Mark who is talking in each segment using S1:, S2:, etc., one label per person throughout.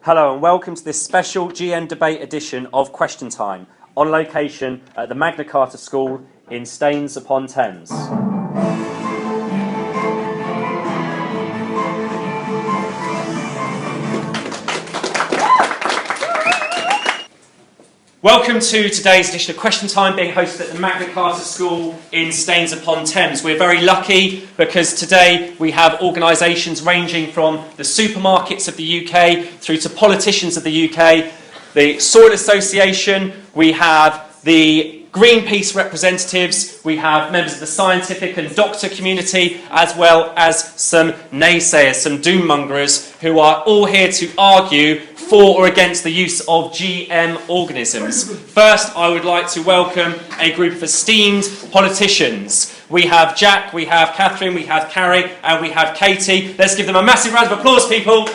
S1: Hello and welcome to this special GM debate edition of Question Time, on location at the Magna Carta School in Staines-upon-Thames. Welcome to today's edition of Question Time, being hosted at the Magna Carta School in Staines-upon-Thames. We're very lucky because today we have organisations ranging from the supermarkets of the UK through to politicians of the UK, the Soil Association, we have the Greenpeace representatives, we have members of the scientific and doctor community, as well as some naysayers, some doom-mongers, who are all here to argue for or against the use of GM organisms. First, I would like to welcome a group of esteemed politicians. We have Jack, we have Catherine, we have Carrie, and we have Katie. Let's give them a massive round of applause, people.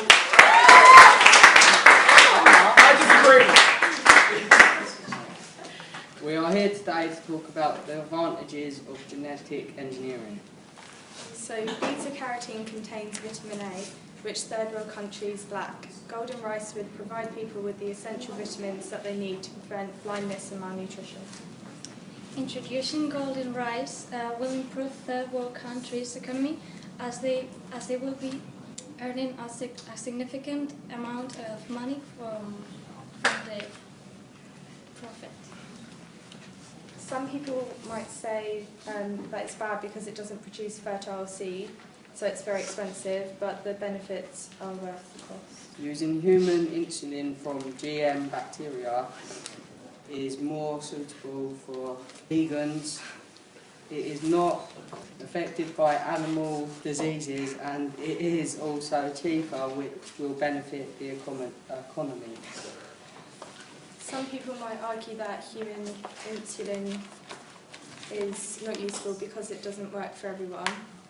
S2: We are here today to talk about the advantages of genetic engineering.
S3: So, beta-carotene contains vitamin A, which third world countries lack. Golden rice would provide people with the essential vitamins that they need to prevent blindness and malnutrition.
S4: Introducing golden rice will improve third world countries' economy as they will be earning a significant amount of money from the profit.
S3: Some people might say that it's bad because it doesn't produce fertile seed, so it's very expensive, but the benefits are worth the cost.
S2: Using human insulin from GM bacteria is more suitable for vegans. It is not affected by animal diseases, and it is also cheaper, which will benefit the economy.
S3: Some people might argue that human insulin is not useful because it doesn't work for everyone,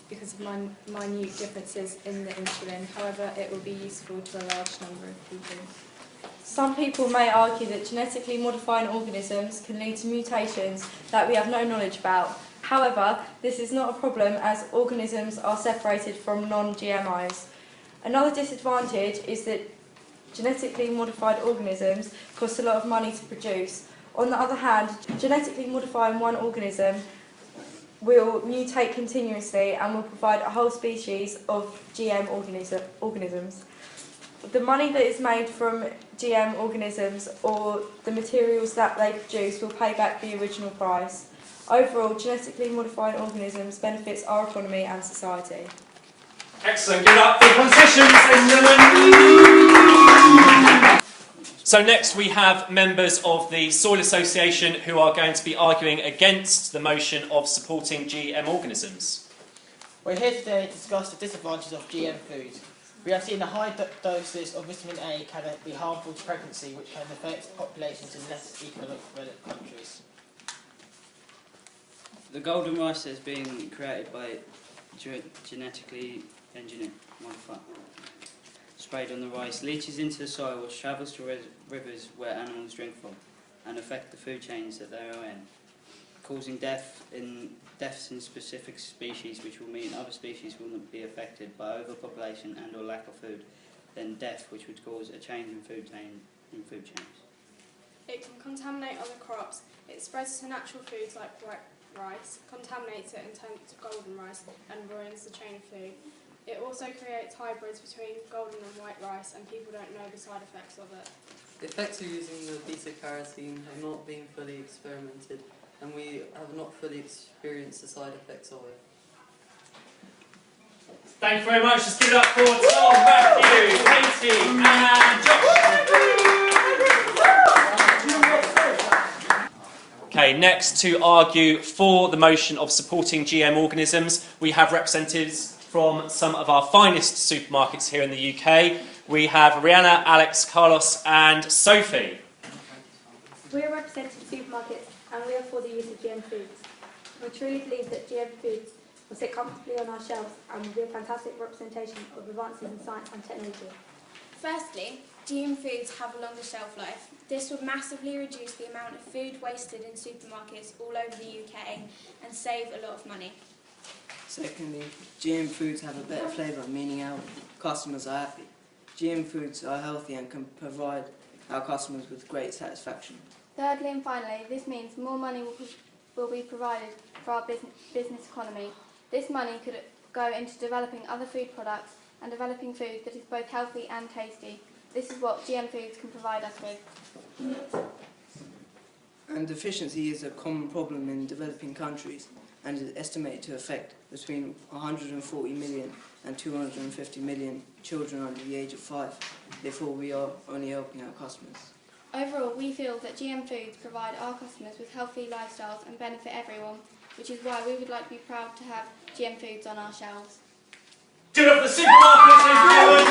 S3: because of minute differences in the insulin. However, it will be useful to a large number of people.
S5: Some people may argue that genetically modifying organisms can lead to mutations that we have no knowledge about. However, this is not a problem as organisms are separated from non-GMOs. Another disadvantage is that genetically modified organisms cost a lot of money to produce. On the other hand, genetically modifying one organism will mutate continuously and will provide a whole species of GM organisms. The money that is made from GM organisms or the materials that they produce will pay back the original price. Overall, genetically modifying organisms benefits our economy and society.
S1: Excellent. Give it up for the politicians, ladies and gentlemen. So next we have members of the Soil Association who are going to be arguing against the motion of supporting GM organisms.
S6: We're here today to discuss the disadvantages of GM food. We have seen that high doses of vitamin A can be harmful to pregnancy, which can affect populations in less economically developed countries.
S7: The golden rice is being created by genetically engineered modified. Sprayed on the rice, leaches into the soil, which travels to rivers where animals drink from, and affect the food chains that they are in, causing deaths in specific species, which will mean other species will not be affected by overpopulation and or lack of food, then death, which would cause a change in food chains.
S3: It can contaminate other crops. It spreads to natural foods like white rice, contaminates it and turns it to golden rice, and ruins the chain of food. It also creates hybrids between golden and white rice, and people don't know the side effects of it.
S8: The effects of using the beta-carotene have not been fully experimented, and we have not fully experienced the side effects of it.
S1: Thank you very much. Let's give it up for Tom, Matthew, Katie, and Josh. Okay, next to argue for the motion of supporting GM organisms, we have representatives from some of our finest supermarkets here in the UK. We have Rihanna, Alex, Carlos, and Sophie.
S9: We are representing supermarkets and we are for the use of GM foods. We truly believe that GM foods will sit comfortably on our shelves and will be a fantastic representation of advances in science and technology.
S10: Firstly, GM foods have a longer shelf life. This would massively reduce the amount of food wasted in supermarkets all over the UK and save a lot of money.
S11: Secondly, GM foods have a better flavour, meaning our customers are happy. GM foods are healthy and can provide our customers with great satisfaction.
S9: Thirdly and finally, this means more money will be provided for our business economy. This money could go into developing other food products and developing food that is both healthy and tasty. This is what GM foods can provide us with.
S11: And deficiency is a common problem in developing countries and is estimated to affect between 140 million and 250 million children under the age of 5. Therefore, we are only helping our customers.
S9: Overall, we feel that GM foods provide our customers with healthy lifestyles and benefit everyone, which is why we would like to be proud to have GM foods on our shelves.
S1: Give it up for the supermarkets,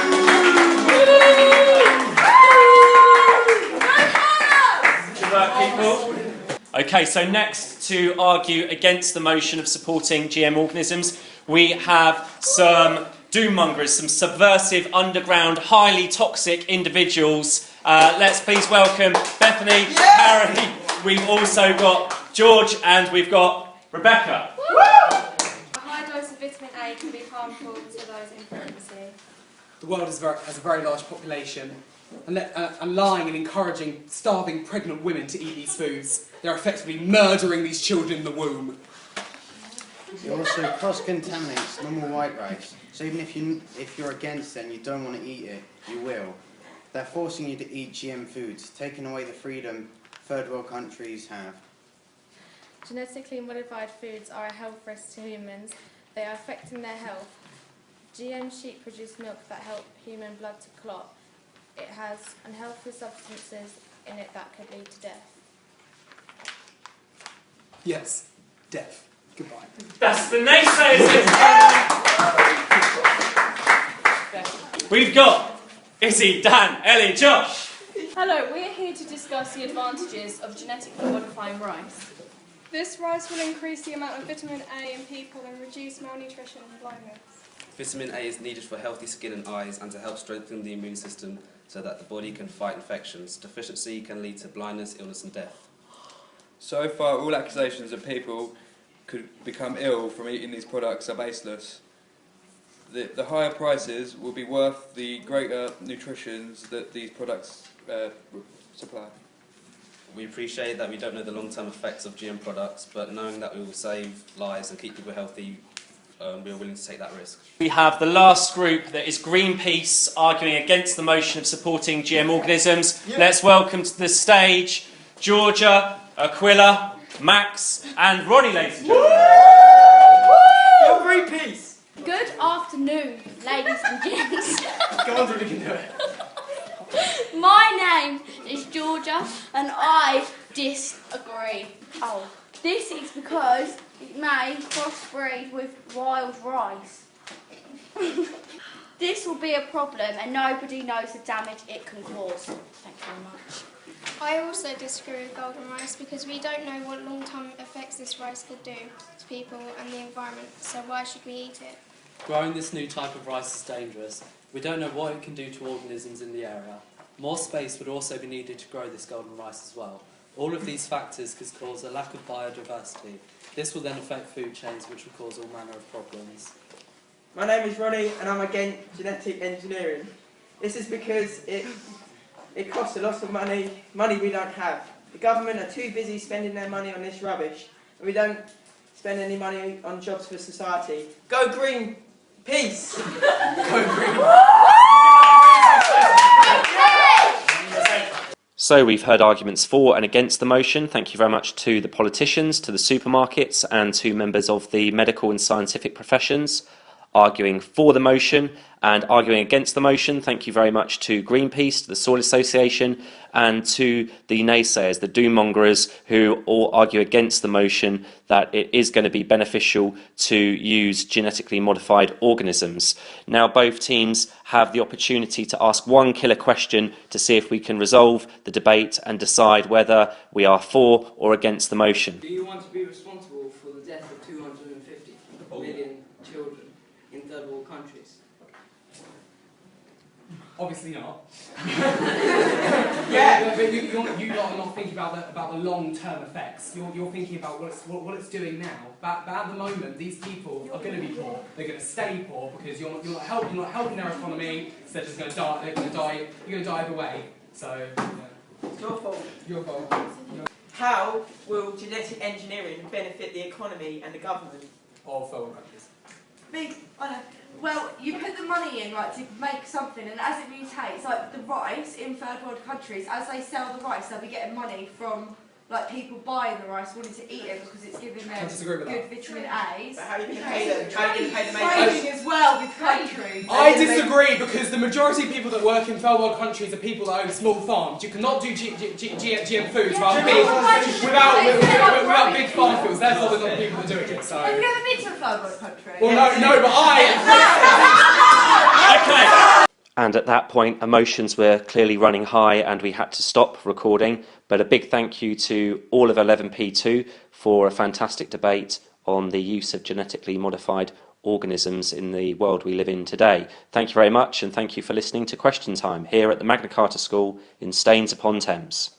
S1: Good work, people. Okay, so next to argue against the motion of supporting GM organisms, we have some doommongers, some subversive, underground, highly toxic individuals. Let's please welcome Bethany, Harry. We've also got George and we've got Rebecca.
S3: A high dose of vitamin A can be harmful to those in pregnancy.
S12: The world has a very large population, and lying and encouraging starving pregnant women to eat these foods. They're effectively murdering these children in the womb.
S13: It also cross-contaminates normal white rice, so even if you're against it and you don't want to eat it, you will. They're forcing you to eat GM foods, taking away the freedom third world countries have.
S5: Genetically modified foods are a health risk to humans. They are affecting their health. GM sheep produce milk that help human blood to clot. It has unhealthy substances in it that could lead to death.
S12: Yes, death. Goodbye.
S1: That's the naysayers. We've got Izzy, Dan, Ellie, Josh.
S14: Hello, we're here to discuss the advantages of genetically modifying rice.
S3: This rice will increase the amount of vitamin A in people and reduce malnutrition and blindness.
S15: Vitamin A is needed for healthy skin and eyes and to help strengthen the immune system so that the body can fight infections. Deficiency can lead to blindness, illness and death.
S16: So far, all accusations that people could become ill from eating these products are baseless. The higher prices will be worth the greater nutritions that these products supply.
S15: We appreciate that we don't know the long-term effects of GM products, but knowing that we will save lives and keep people healthy, we are willing to take that risk.
S1: We have the last group that is Greenpeace arguing against the motion of supporting GM organisms. Yeah. Let's welcome to the stage Georgia, Aquila, Max and Ronnie, ladies and gentlemen.
S6: You're Greenpeace!
S9: Good afternoon, ladies and gents.
S6: Go on, you can do it.
S9: My name is Georgia and I disagree. Oh, this is because it may crossbreed with wild rice. This will be a problem and nobody knows the damage it can cause. Thank you very much.
S10: I also disagree with golden rice because we don't know what long-term effects this rice could do to people and the environment, so why should we eat it?
S17: Growing this new type of rice is dangerous. We don't know what it can do to organisms in the area. More space would also be needed to grow this golden rice as well. All of these factors could cause a lack of biodiversity. This will then affect food chains, which will cause all manner of problems.
S6: My name is Ronnie and I'm against genetic engineering. This is because it costs a lot of money we don't have. The government are too busy spending their money on this rubbish, and we don't spend any money on jobs for society. Go green! Peace! Go green!
S1: So we've heard arguments for and against the motion. Thank you very much to the politicians, to the supermarkets and to members of the medical and scientific professions arguing for the motion and arguing against the motion. Thank you very much to Greenpeace, to the Soil Association and to the naysayers, the doommongers who all argue against the motion that it is going to be beneficial to use genetically modified organisms. Now both teams have the opportunity to ask one killer question to see if we can resolve the debate and decide whether we are for or against the motion.
S11: Do you want to be responsible for the death of 250 million children in third world countries?
S12: Obviously not. Yeah, but you lot are not thinking about the long-term effects. You're thinking about what it's doing now. But at the moment, these people are going to be poor. They're going to stay poor because you're not helping their economy. So they're just going to die. They're going to die. You're going to die either way. So
S6: It's your fault.
S12: your fault.
S6: How will genetic engineering benefit the economy and the government?
S12: Of third world countries.
S5: I know. Well, you put the money in like to make something, and as it mutates, like the rice in third world countries, as they sell the rice, they'll be getting money from like people buying the rice, wanting to eat it because it's giving them good vitamin A's.
S6: But how are you going to pay them? How are you going to pay them?
S5: Trading as well with countries.
S12: I disagree because the majority of people that work in third world countries are people that own small farms. You cannot do GM foods without big farm fields. Therefore, there's not people that do it. So.
S5: Have you ever been to a third world country?
S12: Well, no, but
S1: Okay. And at that point, emotions were clearly running high and we had to stop recording. But a big thank you to all of 11P2 for a fantastic debate on the use of genetically modified organisms in the world we live in today. Thank you very much, and thank you for listening to Question Time here at the Magna Carta School in Staines upon Thames.